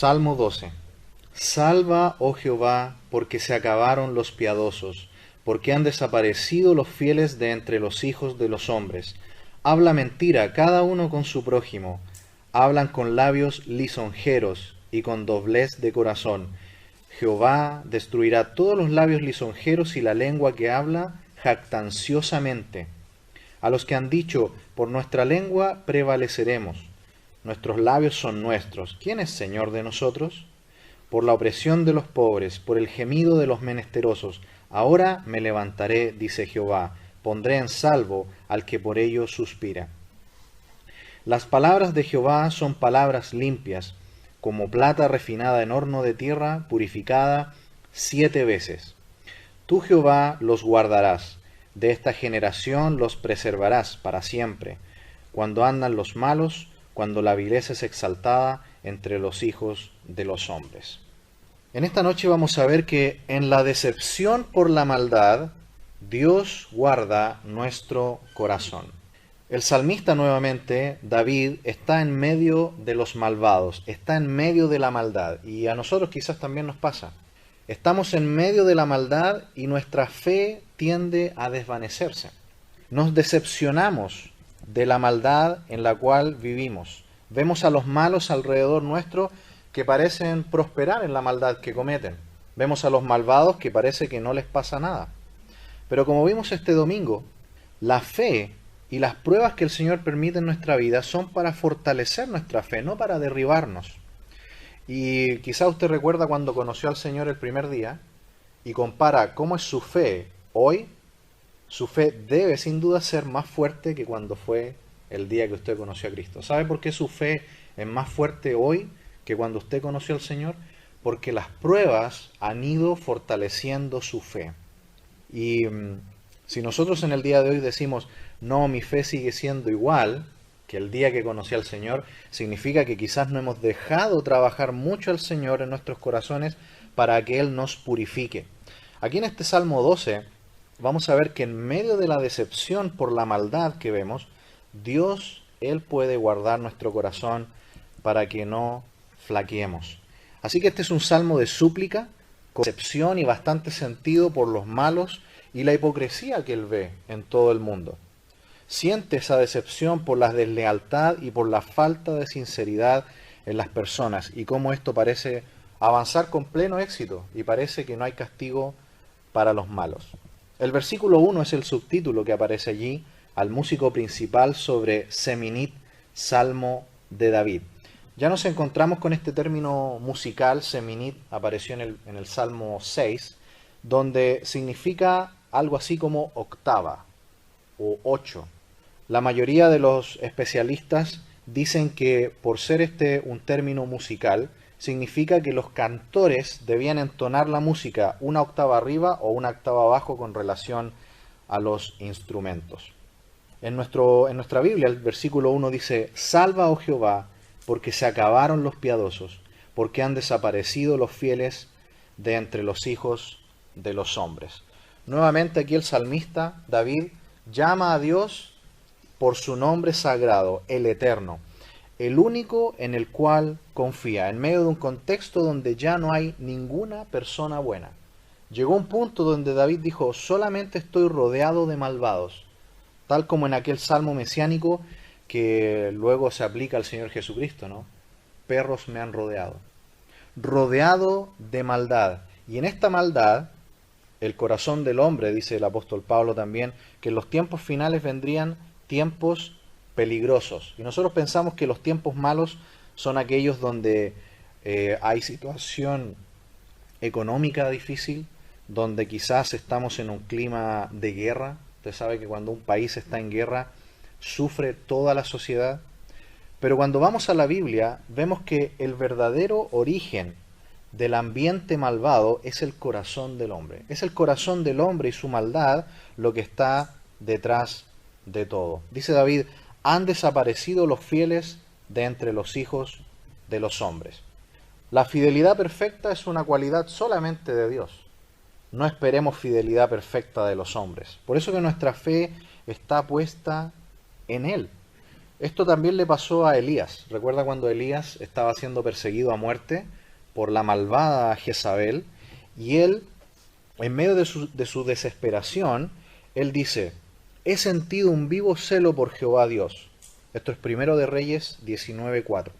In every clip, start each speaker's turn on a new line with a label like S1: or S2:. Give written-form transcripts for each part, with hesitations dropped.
S1: Salmo 12. Salva, oh Jehová, porque se acabaron los piadosos, porque han desaparecido los fieles de entre los hijos de los hombres. Habla mentira cada uno con su prójimo, hablan con labios lisonjeros y con doblez de corazón. Jehová destruirá todos los labios lisonjeros y la lengua que habla jactanciosamente. A los que han dicho, por nuestra lengua prevaleceremos. Nuestros labios son nuestros. ¿Quién es Señor de nosotros? Por la opresión de los pobres, por el gemido de los menesterosos. Ahora me levantaré, dice Jehová, pondré en salvo al que por ello suspira. Las palabras de Jehová son palabras limpias, como plata refinada en horno de tierra, purificada 7 veces. Tú, Jehová, los guardarás, de esta generación los preservarás para siempre, cuando andan los malos, cuando la vileza es exaltada entre los hijos de los hombres. En esta noche vamos a ver que en la decepción por la maldad, Dios guarda nuestro corazón. El salmista nuevamente, David, está en medio de los malvados, está en medio de la maldad, y a nosotros quizás también nos pasa. Estamos en medio de la maldad y nuestra fe tiende a desvanecerse. Nos decepcionamos de la maldad en la cual vivimos. Vemos a los malos alrededor nuestro que parecen prosperar en la maldad que cometen. Vemos a los malvados que parece que no les pasa nada. Pero como vimos este domingo, la fe y las pruebas que el Señor permite en nuestra vida son para fortalecer nuestra fe, no para derribarnos. Y quizá usted recuerda cuando conoció al Señor el primer día y compara cómo es su fe hoy. Su fe debe sin duda ser más fuerte que cuando fue el día que usted conoció a Cristo. ¿Sabe por qué su fe es más fuerte hoy que cuando usted conoció al Señor? Porque las pruebas han ido fortaleciendo su fe. Y si nosotros en el día de hoy decimos, no, mi fe sigue siendo igual que el día que conocí al Señor, significa que quizás no hemos dejado trabajar mucho al Señor en nuestros corazones para que Él nos purifique. Aquí en este Salmo 12 vamos a ver que en medio de la decepción por la maldad que vemos, Dios, Él puede guardar nuestro corazón para que no flaqueemos. Así que este es un salmo de súplica, con decepción y bastante sentido por los malos y la hipocresía que Él ve en todo el mundo. Siente esa decepción por la deslealtad y por la falta de sinceridad en las personas y cómo esto parece avanzar con pleno éxito y parece que no hay castigo para los malos. El versículo 1 es el subtítulo que aparece allí al músico principal sobre Seminit, Salmo de David. Ya nos encontramos con este término musical, Seminit, apareció en el Salmo 6, donde significa algo así como octava o 8. La mayoría de los especialistas dicen que por ser este un término musical, significa que los cantores debían entonar la música una octava arriba o una octava abajo con relación a los instrumentos. En nuestra Biblia el versículo 1 dice, Salva, oh Jehová, porque se acabaron los piadosos, porque han desaparecido los fieles de entre los hijos de los hombres. Nuevamente aquí el salmista David llama a Dios por su nombre sagrado, el Eterno, el único en el cual confía, en medio de un contexto donde ya no hay ninguna persona buena. Llegó un punto donde David dijo, solamente estoy rodeado de malvados, tal como en aquel salmo mesiánico que luego se aplica al Señor Jesucristo, ¿no? Perros me han rodeado. Rodeado de maldad. Y en esta maldad, el corazón del hombre, dice el apóstol Pablo también, que en los tiempos finales vendrían tiempos peligrosos. Y nosotros pensamos que los tiempos malos son aquellos donde hay situación económica difícil, donde quizás estamos en un clima de guerra. Usted sabe que cuando un país está en guerra, sufre toda la sociedad. Pero cuando vamos a la Biblia, vemos que el verdadero origen del ambiente malvado es el corazón del hombre. Es el corazón del hombre y su maldad lo que está detrás de todo. Dice David, han desaparecido los fieles de entre los hijos de los hombres. La fidelidad perfecta es una cualidad solamente de Dios. No esperemos fidelidad perfecta de los hombres. Por eso que nuestra fe está puesta en Él. Esto también le pasó a Elías. ¿Recuerda cuando Elías estaba siendo perseguido a muerte por la malvada Jezabel? Y él, en medio de su desesperación, él dice, he sentido un vivo celo por Jehová Dios. Esto es Primero de Reyes 19:4.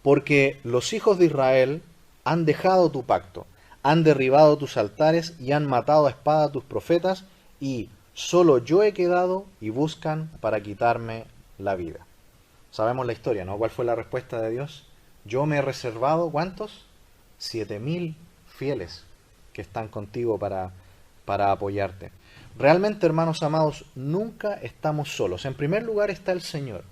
S1: Porque los hijos de Israel han dejado tu pacto, han derribado tus altares y han matado a espada a tus profetas, y solo yo he quedado y buscan para quitarme la vida. Sabemos la historia, ¿no? ¿Cuál fue la respuesta de Dios? Yo me he reservado, ¿cuántos? 7.000 fieles que están contigo para apoyarte. Realmente, hermanos amados, nunca estamos solos. En primer lugar está el Señor.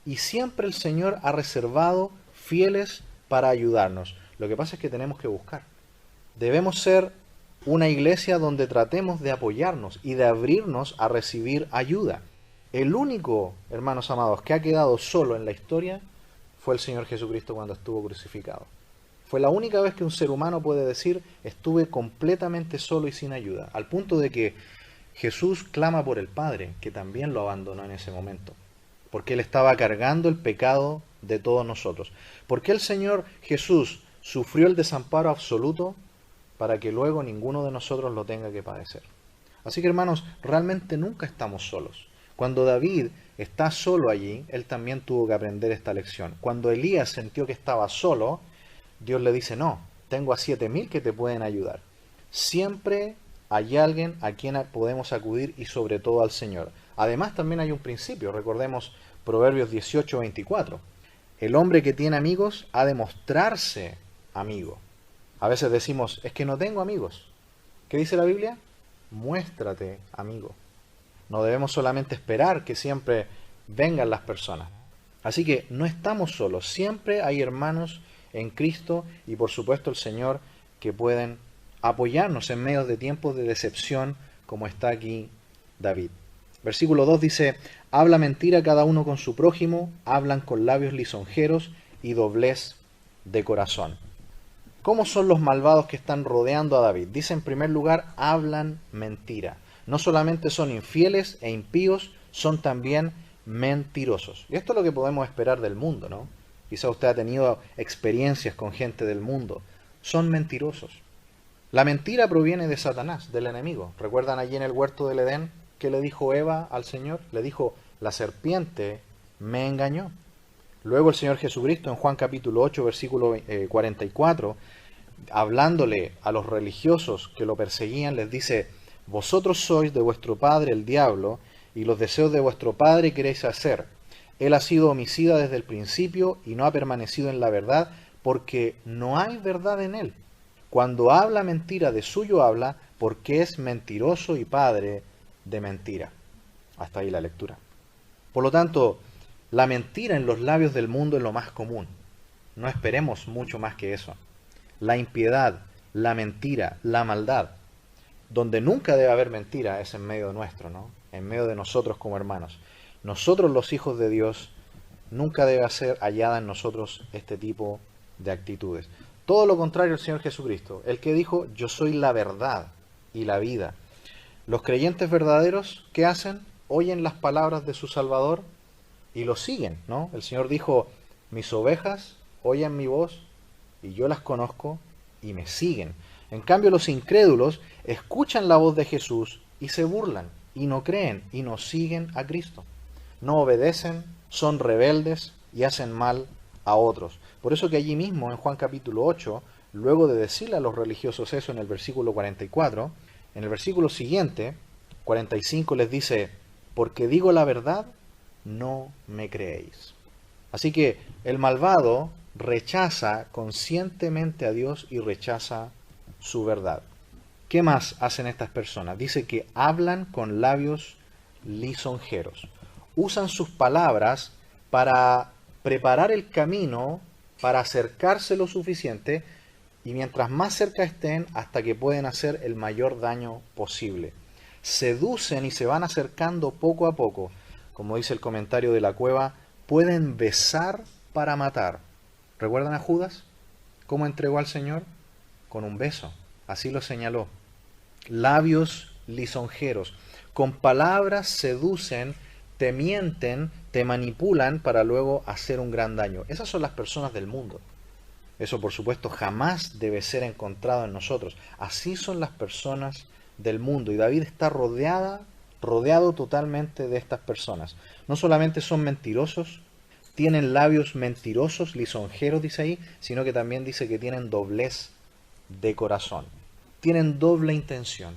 S1: Y siempre el Señor ha reservado fieles para ayudarnos. Lo que pasa es que tenemos que buscar. Debemos ser una iglesia donde tratemos de apoyarnos y de abrirnos a recibir ayuda. El único, hermanos amados, que ha quedado solo en la historia fue el Señor Jesucristo cuando estuvo crucificado. Fue la única vez que un ser humano puede decir, estuve completamente solo y sin ayuda, al punto de que Jesús clama por el Padre, que también lo abandonó en ese momento, porque Él estaba cargando el pecado de todos nosotros. Porque el Señor Jesús sufrió el desamparo absoluto para que luego ninguno de nosotros lo tenga que padecer. Así que, hermanos, realmente nunca estamos solos. Cuando David está solo allí, él también tuvo que aprender esta lección. Cuando Elías sintió que estaba solo, Dios le dice, no, tengo a 7.000 que te pueden ayudar. Siempre hay alguien a quien podemos acudir y sobre todo al Señor. Además también hay un principio, recordemos Proverbios 18:24. El hombre que tiene amigos ha de mostrarse amigo. A veces decimos, es que no tengo amigos. ¿Qué dice la Biblia? Muéstrate amigo. No debemos solamente esperar que siempre vengan las personas. Así que no estamos solos, siempre hay hermanos en Cristo y por supuesto el Señor que pueden apoyarnos en medio de tiempos de decepción como está aquí David. Versículo 2 dice, habla mentira cada uno con su prójimo, hablan con labios lisonjeros y doblez de corazón. ¿Cómo son los malvados que están rodeando a David? Dice en primer lugar, hablan mentira. No solamente son infieles e impíos, son también mentirosos. Y esto es lo que podemos esperar del mundo, ¿no? Quizá usted ha tenido experiencias con gente del mundo. Son mentirosos. La mentira proviene de Satanás, del enemigo. ¿Recuerdan allí en el huerto del Edén qué le dijo Eva al Señor? Le dijo, la serpiente me engañó. Luego el Señor Jesucristo en Juan capítulo 8, versículo 44, hablándole a los religiosos que lo perseguían, les dice, vosotros sois de vuestro padre el diablo, y los deseos de vuestro padre queréis hacer. Él ha sido homicida desde el principio y no ha permanecido en la verdad, porque no hay verdad en él. Cuando habla mentira, de suyo habla, porque es mentiroso y padre de mentira. Hasta ahí la lectura. Por lo tanto, la mentira en los labios del mundo es lo más común. No esperemos mucho más que eso. La impiedad, la mentira, la maldad. Donde nunca debe haber mentira es en medio nuestro, ¿no? En medio de nosotros como hermanos. Nosotros los hijos de Dios, nunca debe ser hallada en nosotros este tipo de actitudes. Todo lo contrario al Señor Jesucristo, el que dijo, yo soy la verdad y la vida. Los creyentes verdaderos, ¿qué hacen? Oyen las palabras de su Salvador y lo siguen, ¿no? El Señor dijo, mis ovejas oyen mi voz y yo las conozco y me siguen. En cambio, los incrédulos escuchan la voz de Jesús y se burlan y no creen y no siguen a Cristo. No obedecen, son rebeldes y hacen mal a otros. Por eso que allí mismo en Juan capítulo 8, luego de decirle a los religiosos eso en el versículo 44, en el versículo siguiente, 45, les dice, porque digo la verdad, no me creéis. Así que el malvado rechaza conscientemente a Dios y rechaza su verdad. ¿Qué más hacen estas personas? Dice que hablan con labios lisonjeros. Usan sus palabras para preparar el camino, para acercarse lo suficiente y mientras más cerca estén hasta que pueden hacer el mayor daño posible. Seducen y se van acercando poco a poco. Como dice el comentario de la Cueva, pueden besar para matar. ¿Recuerdan a Judas? ¿Cómo entregó al Señor? Con un beso. Así lo señaló. Labios lisonjeros. Con palabras seducen, te mienten te manipulan para luego hacer un gran daño. Esas son las personas del mundo. Eso, por supuesto, jamás debe ser encontrado en nosotros. Así son las personas del mundo. Y David está rodeado totalmente de estas personas. No solamente son mentirosos, tienen labios mentirosos, lisonjeros, dice ahí, sino que también dice que tienen doblez de corazón. Tienen doble intención.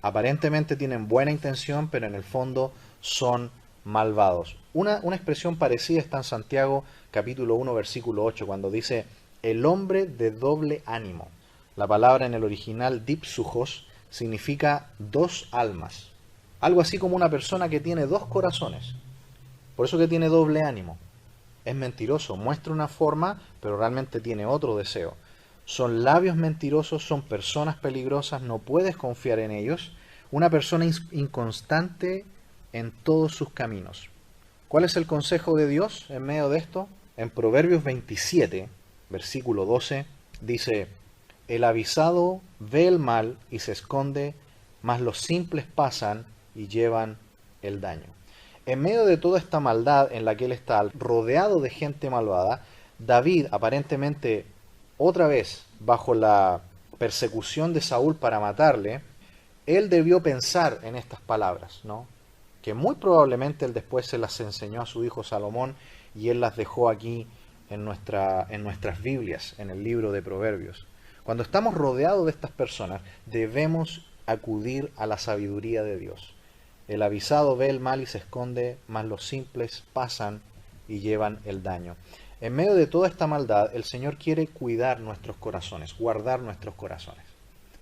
S1: Aparentemente tienen buena intención, pero en el fondo son malvados. Una expresión parecida está en Santiago capítulo 1, versículo 8, cuando dice el hombre de doble ánimo. La palabra en el original dipsujos significa dos almas. Algo así como una persona que tiene dos corazones. Por eso que tiene doble ánimo. Es mentiroso, muestra una forma, pero realmente tiene otro deseo. Son labios mentirosos, son personas peligrosas, no puedes confiar en ellos. Una persona inconstante en todos sus caminos. ¿Cuál es el consejo de Dios en medio de esto? En Proverbios 27, versículo 12, dice, el avisado ve el mal y se esconde, mas los simples pasan y llevan el daño. En medio de toda esta maldad en la que él está, rodeado de gente malvada, David, aparentemente otra vez bajo la persecución de Saúl para matarle, él debió pensar en estas palabras, ¿no? Que muy probablemente él después se las enseñó a su hijo Salomón y él las dejó aquí en nuestras Biblias, en el libro de Proverbios. Cuando estamos rodeados de estas personas, debemos acudir a la sabiduría de Dios. El avisado ve el mal y se esconde, mas los simples pasan y llevan el daño. En medio de toda esta maldad, el Señor quiere cuidar nuestros corazones, guardar nuestros corazones.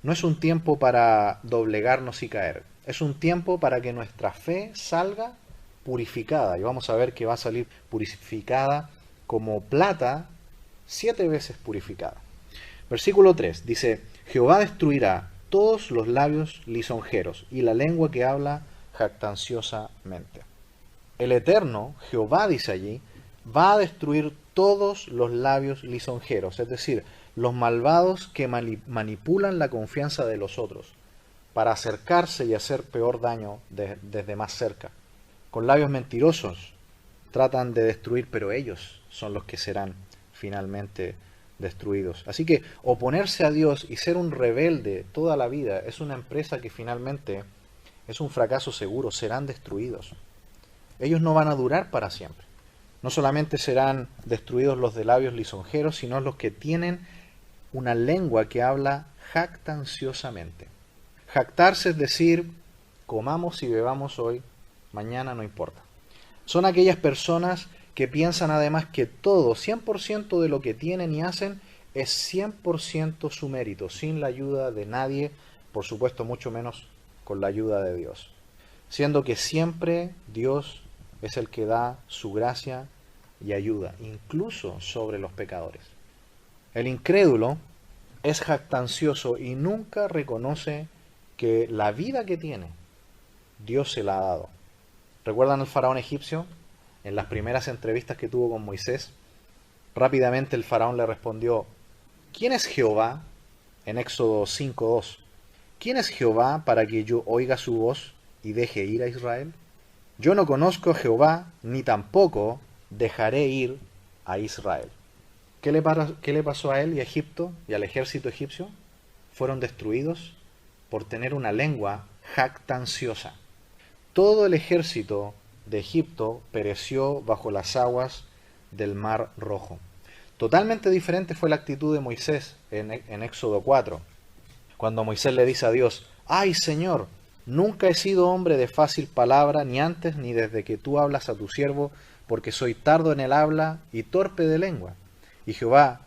S1: No es un tiempo para doblegarnos y caer. Es un tiempo para que nuestra fe salga purificada. Y vamos a ver que va a salir purificada como plata 7 veces purificada. Versículo 3 dice, Jehová destruirá todos los labios lisonjeros y la lengua que habla jactanciosamente. El Eterno, Jehová dice allí, va a destruir todos los labios lisonjeros, es decir, los malvados que manipulan la confianza de los otros para acercarse y hacer peor daño desde más cerca. Con labios mentirosos tratan de destruir, pero ellos son los que serán finalmente destruidos. Así que oponerse a Dios y ser un rebelde toda la vida es una empresa que finalmente es un fracaso seguro, serán destruidos. Ellos no van a durar para siempre. No solamente serán destruidos los de labios lisonjeros, sino los que tienen una lengua que habla jactanciosamente. Jactarse es decir, comamos y bebamos hoy, mañana no importa. Son aquellas personas que piensan además que todo, 100% de lo que tienen y hacen, es 100% su mérito, sin la ayuda de nadie, por supuesto mucho menos con la ayuda de Dios. Siendo que siempre Dios es el que da su gracia y ayuda, incluso sobre los pecadores. El incrédulo es jactancioso y nunca reconoce que la vida que tiene, Dios se la ha dado. ¿Recuerdan al faraón egipcio? En las primeras entrevistas que tuvo con Moisés, rápidamente el faraón le respondió, ¿quién es Jehová? En Éxodo 5:2. ¿Quién es Jehová para que yo oiga su voz y deje ir a Israel? Yo no conozco a Jehová, ni tampoco dejaré ir a Israel. ¿Qué le pasó a él y a Egipto y al ejército egipcio? Fueron destruidos por tener una lengua jactanciosa. Todo el ejército de Egipto pereció bajo las aguas del Mar Rojo. Totalmente diferente fue la actitud de Moisés en Éxodo 4, cuando Moisés le dice a Dios, ¡ay, Señor! Nunca he sido hombre de fácil palabra, ni antes ni desde que tú hablas a tu siervo, porque soy tardo en el habla y torpe de lengua. Y Jehová,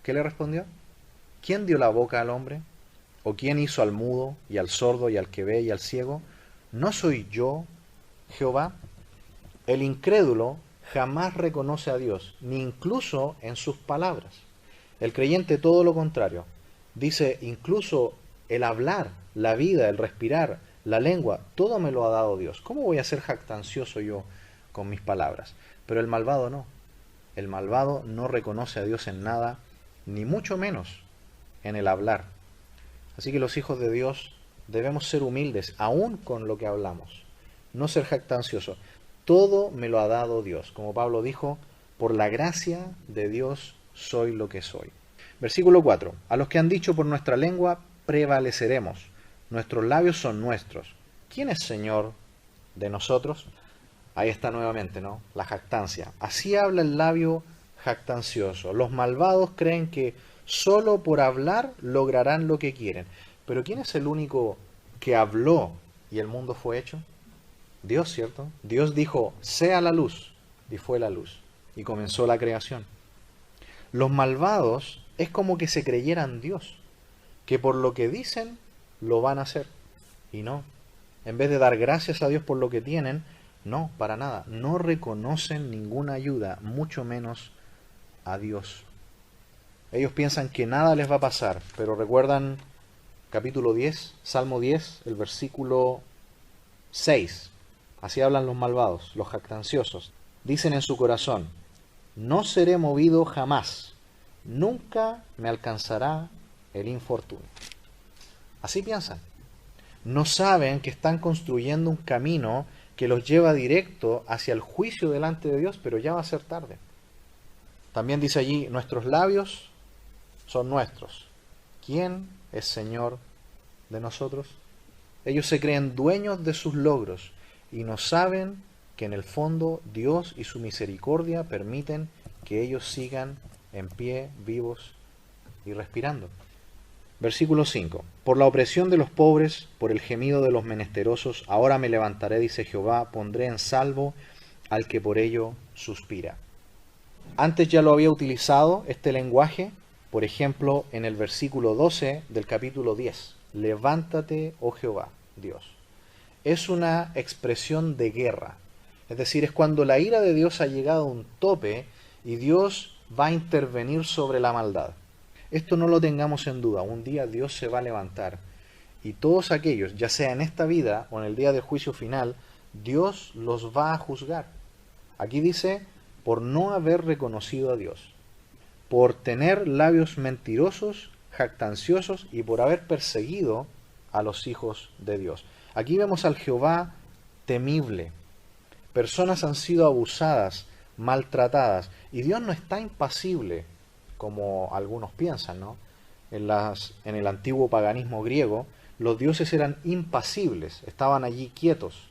S1: ¿qué le respondió? ¿Quién dio la boca al hombre? ¿O quién hizo al mudo y al sordo y al que ve y al ciego? ¿No soy yo, Jehová? El incrédulo jamás reconoce a Dios, ni incluso en sus palabras. El creyente todo lo contrario. Dice, incluso el hablar, la vida, el respirar, la lengua, todo me lo ha dado Dios. ¿Cómo voy a ser jactancioso yo con mis palabras? Pero el malvado no. El malvado no reconoce a Dios en nada, ni mucho menos en el hablar. Así que los hijos de Dios debemos ser humildes, aún con lo que hablamos. No ser jactanciosos. todo me lo ha dado Dios. Como Pablo dijo, por la gracia de Dios soy lo que soy. Versículo 4. A los que han dicho por nuestra lengua prevaleceremos. Nuestros labios son nuestros. ¿Quién es Señor de nosotros? Ahí está nuevamente, ¿no? La jactancia. Así habla el labio jactancioso. Los malvados creen que solo por hablar lograrán lo que quieren. Pero ¿quién es el único que habló y el mundo fue hecho? Dios, ¿cierto? Dios dijo, sea la luz, y fue la luz. Y comenzó la creación. Los malvados es como que se creyeran Dios, que por lo que dicen, lo van a hacer. Y no. En vez de dar gracias a Dios por lo que tienen, no, para nada. No reconocen ninguna ayuda, mucho menos a Dios. Ellos piensan que nada les va a pasar, pero recuerdan capítulo 10, Salmo 10, el versículo 6. Así hablan los malvados, los jactanciosos. Dicen en su corazón, no seré movido jamás, nunca me alcanzará el infortunio. Así piensan. No saben que están construyendo un camino que los lleva directo hacia el juicio delante de Dios, pero ya va a ser tarde. También dice allí, nuestros labios son nuestros. ¿Quién es Señor de nosotros? Ellos se creen dueños de sus logros y no saben que en el fondo Dios y su misericordia permiten que ellos sigan en pie, vivos y respirando. Versículo 5. Por la opresión de los pobres, por el gemido de los menesterosos, ahora me levantaré, dice Jehová, pondré en salvo al que por ello suspira. Antes ya lo había utilizado este lenguaje, por ejemplo, en el versículo 12 del capítulo 10. Levántate, oh Jehová, Dios. Es una expresión de guerra. Es decir, es cuando la ira de Dios ha llegado a un tope y Dios va a intervenir sobre la maldad. Esto no lo tengamos en duda. Un día Dios se va a levantar y todos aquellos, ya sea en esta vida o en el día del juicio final, Dios los va a juzgar. Aquí dice, por no haber reconocido a Dios, por tener labios mentirosos, jactanciosos y por haber perseguido a los hijos de Dios. Aquí vemos al Jehová temible. Personas han sido abusadas, maltratadas, y Dios no está impasible, como algunos piensan, ¿no? En el antiguo paganismo griego, los dioses eran impasibles, estaban allí quietos,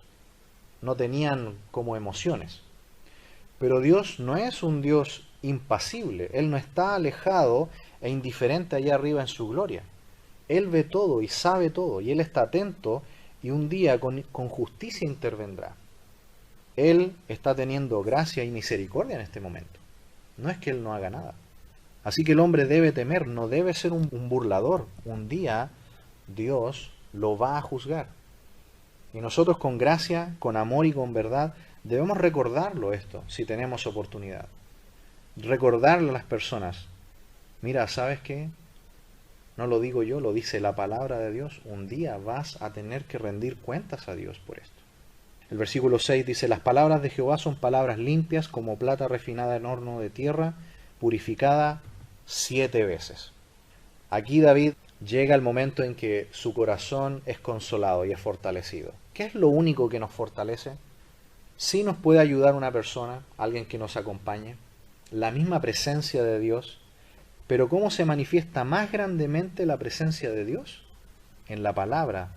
S1: no tenían como emociones. Pero Dios no es un Dios impasible, Él no está alejado e indiferente allá arriba en su gloria. Él ve todo y sabe todo, y Él está atento, y un día con justicia intervendrá. Él está teniendo gracia y misericordia en este momento. No es que Él no haga nada. Así que el hombre debe temer, no debe ser un burlador. Un día Dios lo va a juzgar. Y nosotros con gracia, con amor y con verdad debemos recordarlo esto, si tenemos oportunidad. Recordarle a las personas, mira, ¿sabes qué? No lo digo yo, lo dice la palabra de Dios. Un día vas a tener que rendir cuentas a Dios por esto. El versículo 6 dice, las palabras de Jehová son palabras limpias como plata refinada en horno de tierra, purificada 7 veces. Aquí David llega el momento en que su corazón es consolado y es fortalecido. ¿Qué es lo único que nos fortalece? Sí nos puede ayudar una persona, alguien que nos acompañe, la misma presencia de Dios, pero ¿cómo se manifiesta más grandemente la presencia de Dios? En la palabra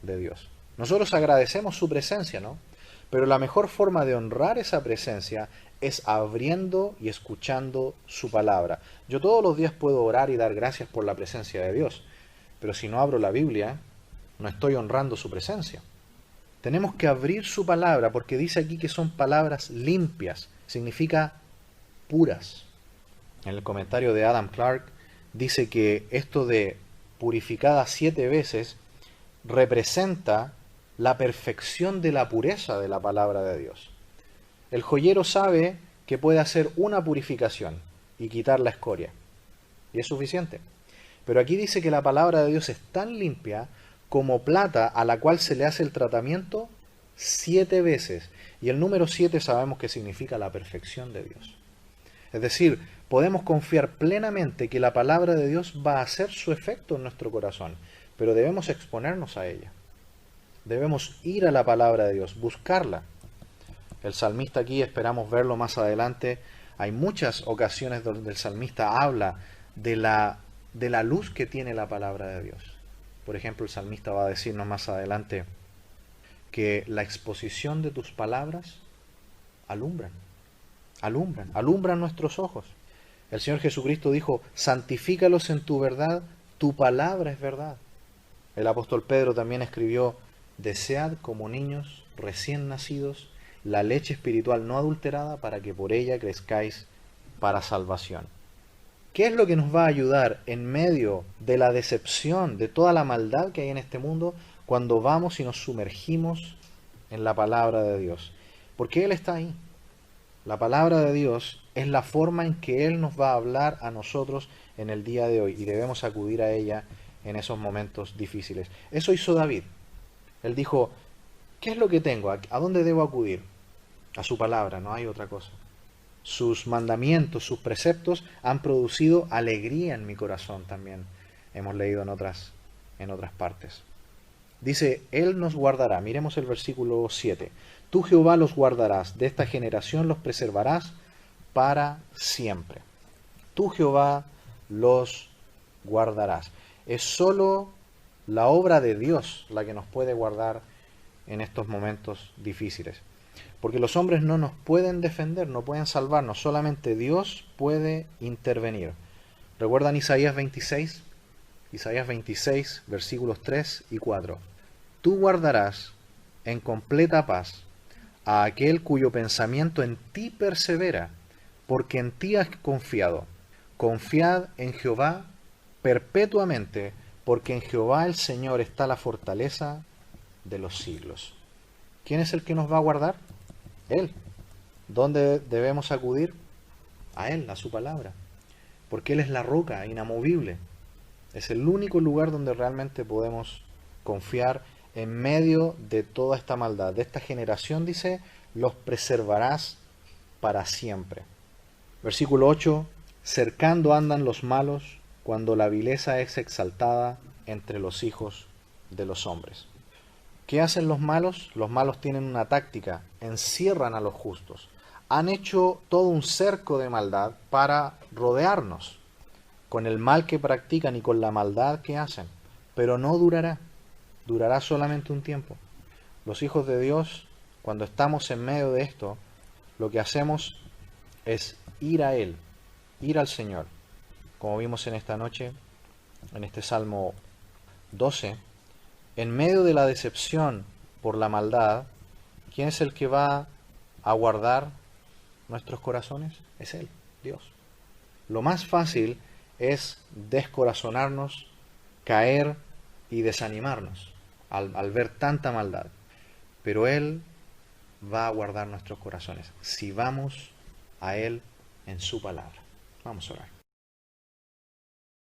S1: de Dios. Nosotros agradecemos su presencia, ¿no? Pero la mejor forma de honrar esa presencia es abriendo y escuchando su palabra. Yo todos los días puedo orar y dar gracias por la presencia de Dios, pero si no abro la Biblia, no estoy honrando su presencia. Tenemos que abrir su palabra porque dice aquí que son palabras limpias, significa puras. En el comentario de Adam Clark dice que esto de purificada 7 veces representa la perfección de la pureza de la palabra de Dios. El joyero sabe que puede hacer una purificación y quitar la escoria, y es suficiente. Pero aquí dice que la palabra de Dios es tan limpia como plata a la cual se le hace el tratamiento 7 veces. Y el número 7 sabemos que significa la perfección de Dios. Es decir, podemos confiar plenamente que la palabra de Dios va a hacer su efecto en nuestro corazón, pero debemos exponernos a ella. Debemos ir a la palabra de Dios, buscarla. El salmista aquí, esperamos verlo más adelante, hay muchas ocasiones donde el salmista habla de la luz que tiene la palabra de Dios. Por ejemplo, el salmista va a decirnos más adelante que la exposición de tus palabras alumbran nuestros ojos. El Señor Jesucristo dijo, santifícalos en tu verdad, tu palabra es verdad. El apóstol Pedro también escribió, desead como niños recién nacidos la leche espiritual no adulterada para que por ella crezcáis para salvación. ¿Qué es lo que nos va a ayudar en medio de la decepción, de toda la maldad que hay en este mundo, cuando vamos y nos sumergimos en la palabra de Dios? Porque Él está ahí. La palabra de Dios es la forma en que Él nos va a hablar a nosotros en el día de hoy y debemos acudir a ella en esos momentos difíciles. Eso hizo David. Él dijo, ¿qué es lo que tengo? ¿A dónde debo acudir? A su palabra, no hay otra cosa. Sus mandamientos, sus preceptos han producido alegría en mi corazón también. Hemos leído en otras partes. Dice, Él nos guardará. Miremos el versículo 7. Tú, Jehová, los guardarás. De esta generación los preservarás para siempre. Tú, Jehová, los guardarás. Es solo la obra de Dios la que nos puede guardar en estos momentos difíciles. Porque los hombres no nos pueden defender, no pueden salvarnos. Solamente Dios puede intervenir. ¿Recuerdan Isaías 26? Isaías 26, versículos 3 y 4. Tú guardarás en completa paz a aquel cuyo pensamiento en ti persevera, porque en ti has confiado. Confiad en Jehová perpetuamente, porque en Jehová el Señor está la fortaleza de los siglos. ¿Quién es el que nos va a guardar? Él. ¿Dónde debemos acudir? A Él, a su palabra. Porque Él es la roca inamovible. Es el único lugar donde realmente podemos confiar en medio de toda esta maldad. De esta generación, dice, los preservarás para siempre. Versículo 8. Cercando andan los malos cuando la vileza es exaltada entre los hijos de los hombres. ¿Qué hacen los malos? Los malos tienen una táctica, encierran a los justos. Han hecho todo un cerco de maldad para rodearnos, con el mal que practican y con la maldad que hacen. Pero no durará, durará solamente un tiempo. Los hijos de Dios, cuando estamos en medio de esto, lo que hacemos es ir a Él, ir al Señor. Como vimos en esta noche, en este Salmo 12, en medio de la decepción por la maldad, ¿quién es el que va a guardar nuestros corazones? Es Él, Dios. Lo más fácil es descorazonarnos, caer y desanimarnos al ver tanta maldad. Pero Él va a guardar nuestros corazones si vamos a Él en su palabra. Vamos a orar.